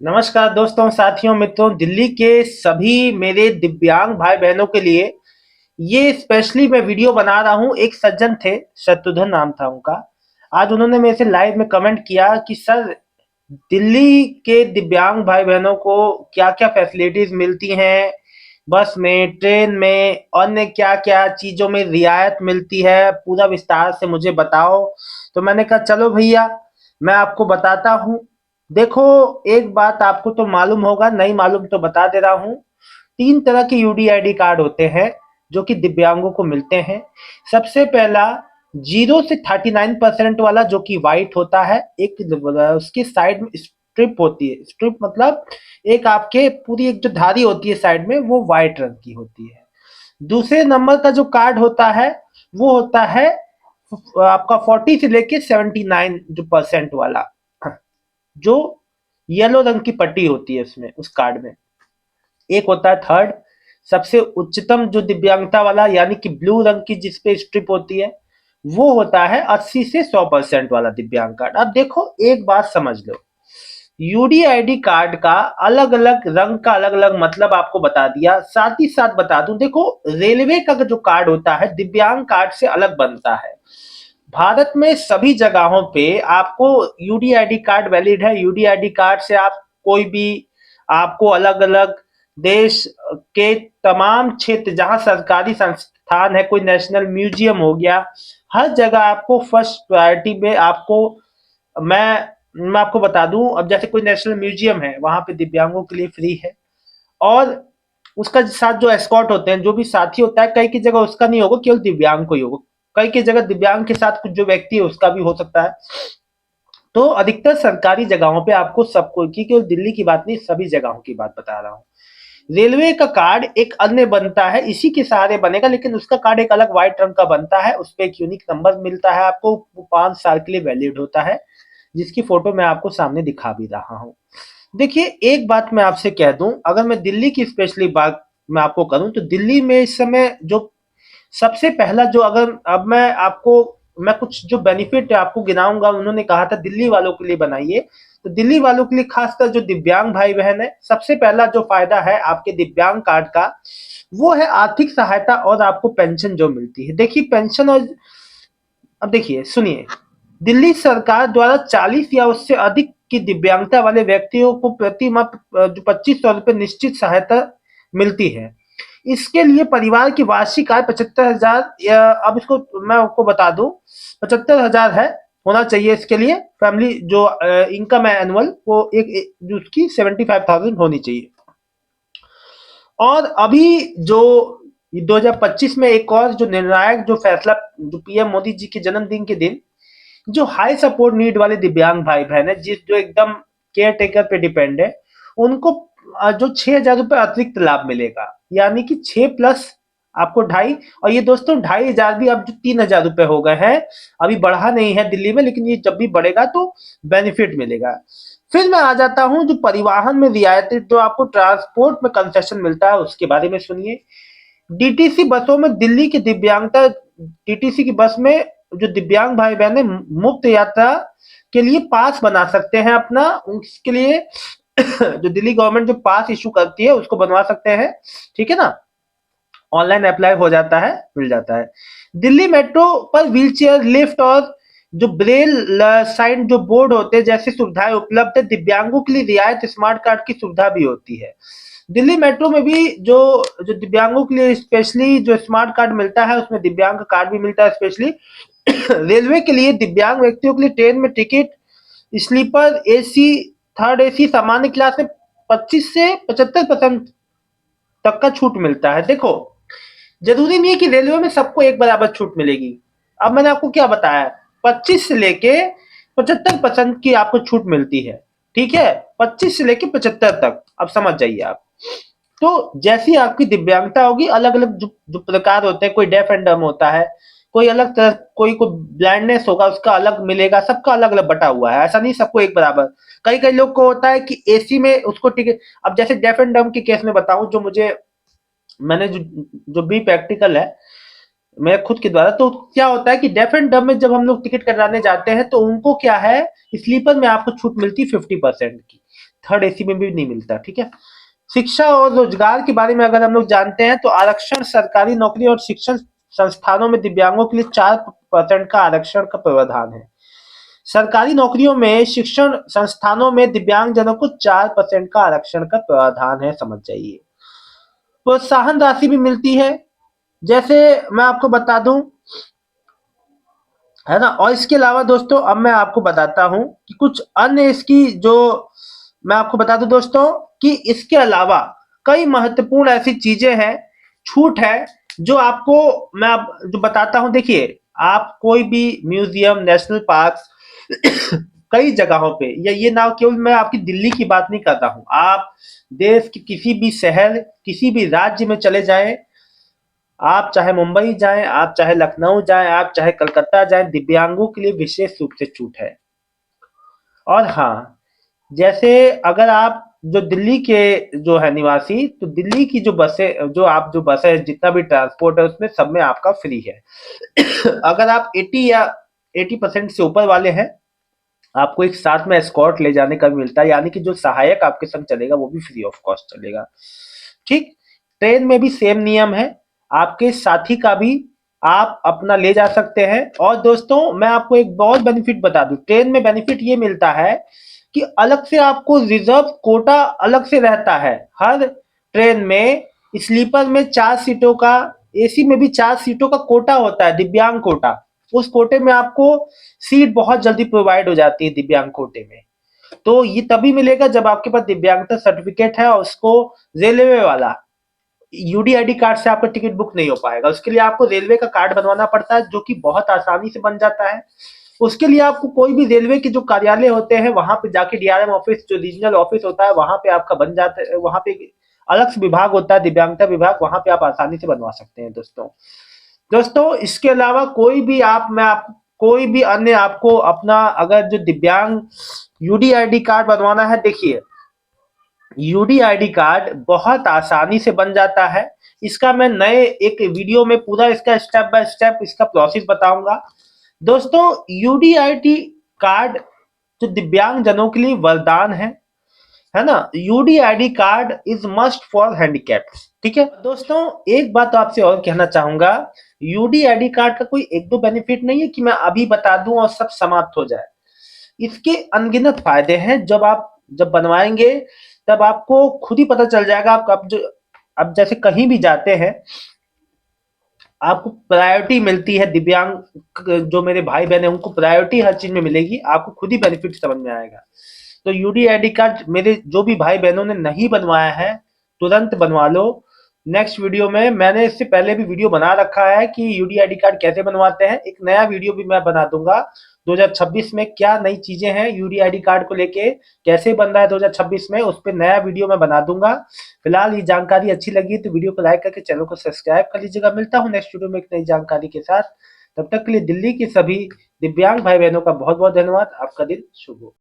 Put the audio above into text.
नमस्कार दोस्तों, साथियों, मित्रों, दिल्ली के सभी मेरे दिव्यांग भाई बहनों के लिए ये स्पेशली मैं वीडियो बना रहा हूँ। एक सज्जन थे, शत्रुघ्न नाम था उनका। आज उन्होंने मेरे से लाइव में कमेंट किया कि सर, दिल्ली के दिव्यांग भाई बहनों को क्या क्या फैसिलिटीज मिलती हैं, बस में, ट्रेन में, अन्य क्या क्या चीजों में रियायत मिलती है, पूरा विस्तार से मुझे बताओ। तो मैंने कहा चलो भैया, मैं आपको बताता हूँ। देखो, एक बात आपको तो मालूम होगा, नहीं मालूम तो बता दे रहा हूँ। तीन तरह के यूडीआईडी कार्ड होते हैं जो कि दिव्यांगों को मिलते हैं। सबसे पहला 0 से 39% वाला, जो कि व्हाइट होता है। एक उसके साइड में स्ट्रिप होती है, स्ट्रिप मतलब एक आपके पूरी एक जो धारी होती है साइड में, वो व्हाइट रंग की होती है। दूसरे नंबर का जो कार्ड होता है वो होता है आपका 40 से लेके 79 जो परसेंट वाला, जो येलो रंग की पट्टी होती है उसमें, उस कार्ड में। एक होता है थर्ड, सबसे उच्चतम जो दिव्यांगता वाला, यानी कि ब्लू रंग की जिसपे स्ट्रिप होती है, वो होता है 80 से 100% वाला दिव्यांग कार्ड। अब देखो, एक बात समझ लो, यूडीआईडी कार्ड का अलग अलग रंग का अलग अलग मतलब आपको बता दिया। साथ ही साथ बता दूं, देखो, रेलवे का जो कार्ड होता है दिव्यांग कार्ड से अलग बनता है। भारत में सभी जगहों पे आपको यूडीआईडी कार्ड वैलिड है। यूडीआईडी कार्ड से आप कोई भी, आपको अलग अलग देश के तमाम क्षेत्र जहां सरकारी संस्थान है, कोई नेशनल म्यूजियम हो गया, हर जगह आपको फर्स्ट प्रायोरिटी में आपको, मैं आपको बता दूं, अब जैसे कोई नेशनल म्यूजियम है, वहां पे दिव्यांगों के लिए फ्री है। और उसका साथ जो एस्कॉर्ट होते हैं, जो भी साथी होता है, कई की जगह उसका नहीं होगा, केवल दिव्यांग को ही होगा। कई की जगह दिव्यांग के साथ कुछ जो व्यक्ति है उसका भी हो सकता है। तो अधिकतर सरकारी जगहों पे आपको सबको, की केवल दिल्ली की बात नहीं, सभी जगहों की बात बता रहा हूँ। रेलवे का कार्ड एक अन्य बनता है, इसी के सहारे बनेगा, लेकिन उसका कार्ड एक अलग व्हाइट रंग का बनता है। उस पर एक यूनिक नंबर मिलता है आपको, वो 5 साल के लिए वैलिड होता है, जिसकी फोटो मैं आपको सामने दिखा भी रहा हूँ। देखिए, एक बात मैं आपसे कह दूं, अगर मैं दिल्ली की स्पेशली बात मैं आपको करूं, तो दिल्ली में इस समय जो सबसे पहला जो, अगर अब मैं कुछ जो बेनिफिट आपको गिनाऊंगा, उन्होंने कहा था दिल्ली वालों के लिए बनाइए। तो दिल्ली वालों के लिए, खासकर जो दिव्यांग भाई बहन है, सबसे पहला जो फायदा है आपके दिव्यांग कार्ड का, वो है आर्थिक सहायता और आपको पेंशन जो मिलती है। देखिए, पेंशन और, अब देखिए सुनिए, दिल्ली सरकार द्वारा 40 या उससे अधिक की दिव्यांगता वाले व्यक्तियों को प्रति माह जो 2500 रुपये निश्चित सहायता मिलती है। इसके लिए परिवार की वार्षिक आय 75,000, या अब इसको मैं आपको बता दूं, 75,000 है, होना चाहिए इसके लिए। फैमिली जो इनकम है एनुअल, वो जो उसकी 75,000 होनी चाहिए। और अभी जो 2025 में एक और जो निर्णायक जो फैसला, जो पीएम मोदी जी के जन्मदिन के दिन, जो हाई सपोर्ट नीड वाले दिव्यांग भाई बहन है, जिस जो एकदम केयर टेकर पे डिपेंड है, उनको जो 6,000 रुपये अतिरिक्त लाभ मिलेगा, यानी कि 6 प्लस आपको ढाई। और ये दोस्तों, 2,500 भी अब जो 3,000 रुपये हो गए हैं, अभी बढ़ा नहीं है दिल्ली में, लेकिन ये जब भी बढ़ेगा तो बेनिफिट मिलेगा। फिर मैं आ जाता हूं जो परिवहन में रियायतें, जो आपको ट्रांसपोर्ट में कंसेशन मिलता है, उसके बारे में सुनिए। डीटीसी बसों में दिल्ली की दिव्यांगता, डीटीसी की बस में जो दिव्यांग भाई बहन है, मुफ्त यात्रा के लिए पास बना सकते हैं अपना। उसके लिए जो दिल्ली गवर्नमेंट जो पास इशू करती है, उसको बनवा सकते हैं। ठीक है ना, ऑनलाइन अप्लाई हो जाता है, मिल जाता है। दिल्ली मेट्रो पर व्हीलचेयर, लिफ्ट और जो ब्रेल साइन जो बोर्ड होते हैं, जैसी सुविधाएं उपलब्ध है। दिव्यांगों के लिए रियायत स्मार्ट कार्ड की सुविधा भी होती है। दिल्ली मेट्रो में भी जो जो दिव्यांगों के लिए स्पेशली जो स्मार्ट कार्ड मिलता है, उसमें दिव्यांग का कार्ड भी मिलता है स्पेशली। रेलवे के लिए दिव्यांग व्यक्तियों के लिए ट्रेन में ticket, sleeper AC, third AC, सामान्य क्लास में 25 से 75% तक का छूट मिलता है। देखो, जरूरी नहीं है कि रेलवे में सबको एक बराबर छूट मिलेगी। अब मैंने आपको क्या बताया, 25 से लेके 75% की आपको छूट मिलती है। ठीक है, 25 से लेके 75 तक, अब समझ जाइए आप। तो जैसी आपकी दिव्यांगता होगी, अलग अलग जो प्रकार होते हैं, कोई डेफ एंड डम होता है, कोई अलग तरह, कोई को ब्लाइंडनेस होगा, उसका अलग मिलेगा, सबका अलग अलग बटा हुआ है, ऐसा नहीं सबको एक बराबर। कई कई लोग को होता है कि एसी में उसको टिकट, अब जैसे डेफ एंड डम के केस में बताऊं, जो मुझे, मैंने जो जो बी प्रैक्टिकल है, मेरे खुद के द्वारा। तो क्या होता है कि डेफ एंड डब में जब हम लोग टिकट कटाने जाते हैं तो उनको क्या है, स्लीपर में आपको छूट मिलती है 50% की, थर्ड एसी में भी नहीं मिलता, ठीक है। शिक्षा और रोजगार के बारे में अगर हम लोग जानते हैं तो आरक्षण सरकारी नौकरी और शिक्षण संस्थानों में दिव्यांगों के लिए 4% का आरक्षण का प्रावधान है। सरकारी नौकरियों में शिक्षण संस्थानों में दिव्यांगजनों को 4% का आरक्षण का प्रावधान है, समझ जाइए। प्रोत्साहन राशि भी मिलती है, जैसे मैं आपको बता दूं, है ना। और इसके अलावा दोस्तों अब मैं आपको बताता हूं कि कुछ अन्य इसकी जो, मैं आपको बता दूं दोस्तों कि इसके अलावा कई महत्वपूर्ण ऐसी चीजें हैं, छूट है, जो आपको मैं आप जो बताता हूं। देखिए, आप कोई भी म्यूजियम, नेशनल पार्क कई जगहों पे, या ये ना केवल मैं आपकी दिल्ली की बात नहीं कर रहा हूं, आप देश के किसी भी शहर, किसी भी राज्य में चले जाएं, आप चाहे मुंबई जाएं, आप चाहे लखनऊ जाएं, आप चाहे कलकत्ता जाएं, दिव्यांगों के लिए विशेष रूप से छूट है। और हाँ, जैसे अगर आप जो दिल्ली के जो है निवासी, तो दिल्ली की जो बसें, जो आप जो बसें, जितना भी ट्रांसपोर्ट है उसमें सब में आपका फ्री है। अगर आप 80 या 80% से ऊपर वाले हैं, आपको एक साथ में एस्कॉर्ट ले जाने का भी मिलता है, यानी कि जो सहायक आपके संग चलेगा वो भी फ्री ऑफ कॉस्ट चलेगा, ठीक। ट्रेन में भी सेम नियम है, आपके साथी का भी आप अपना ले जा सकते हैं। और दोस्तों मैं आपको एक और बेनिफिट बता दूं, ट्रेन में बेनिफिट ये मिलता है कि अलग से आपको रिजर्व कोटा अलग से रहता है हर ट्रेन में। स्लीपर में 4 सीटों का, एसी में भी 4 सीटों का कोटा होता है, दिव्यांग कोटा। उस कोटे में आपको सीट बहुत जल्दी प्रोवाइड हो जाती है दिव्यांग कोटे में। तो ये तभी मिलेगा जब आपके पास दिव्यांगता सर्टिफिकेट है, और उसको रेलवे वाला, यूडीआईडी कार्ड से आपका टिकट बुक नहीं हो पाएगा, उसके लिए आपको रेलवे का कार्ड बनवाना पड़ता है, जो कि बहुत आसानी से बन जाता है। उसके लिए आपको कोई भी रेलवे के जो कार्यालय होते हैं वहां पे जाके, डीआरएम ऑफिस जो रीजनल ऑफिस होता है वहां पे आपका बन जाता है, वहां पे अलग से विभाग होता है, दिव्यांगता विभाग, वहां पे आप आसानी से बनवा सकते हैं दोस्तों। दोस्तों इसके अलावा कोई भी आप, मैं आप कोई भी अन्य आपको अपना अगर जो दिव्यांग यूडीआईडी कार्ड बनवाना है, देखिए यूडीआईडी कार्ड बहुत आसानी से बन जाता है। इसका मैं नए एक वीडियो में पूरा इसका स्टेप बाय स्टेप इसका प्रोसेस बताऊंगा। दोस्तों यूडीआईडी कार्ड जो दिव्यांग जनों के लिए वरदान है ना। UDID card is must for handicapped, ठीक है दोस्तों। एक बात तो आपसे और कहना चाहूंगा, यूडीआईडी कार्ड का कोई एक दो बेनिफिट नहीं है कि मैं अभी बता दूं और सब समाप्त हो जाए। इसके अनगिनत फायदे हैं, जब आप जब बनवाएंगे तब आपको खुद ही पता चल जाएगा। आप अब जो, अब जैसे कहीं भी जाते हैं, आपको प्रायोरिटी मिलती है, दिव्यांग जो मेरे भाई बहन है उनको प्रायोरिटी हर चीज में मिलेगी, आपको खुद ही बेनिफिट समझ में आएगा। तो यूडीआईडी कार्ड मेरे जो भी भाई बहनों ने नहीं बनवाया है, तुरंत बनवा लो। नेक्स्ट वीडियो में, मैंने इससे पहले भी वीडियो बना रखा है कि यूडीआईडी कार्ड कैसे बनवाते हैं, एक नया वीडियो भी मैं बना दूंगा। 2026 में क्या नई चीजें हैं यूडीआईडी कार्ड को लेके, कैसे बन रहा है 2026 में, उस पर नया वीडियो मैं बना दूंगा। फिलहाल ये जानकारी अच्छी लगी तो वीडियो को लाइक करके चैनल को सब्सक्राइब कर लीजिएगा। मिलता हूँ नेक्स्ट वीडियो में एक नई जानकारी के साथ। तब तक के लिए दिल्ली के सभी दिव्यांग भाई बहनों का बहुत बहुत धन्यवाद। आपका दिन शुभ हो।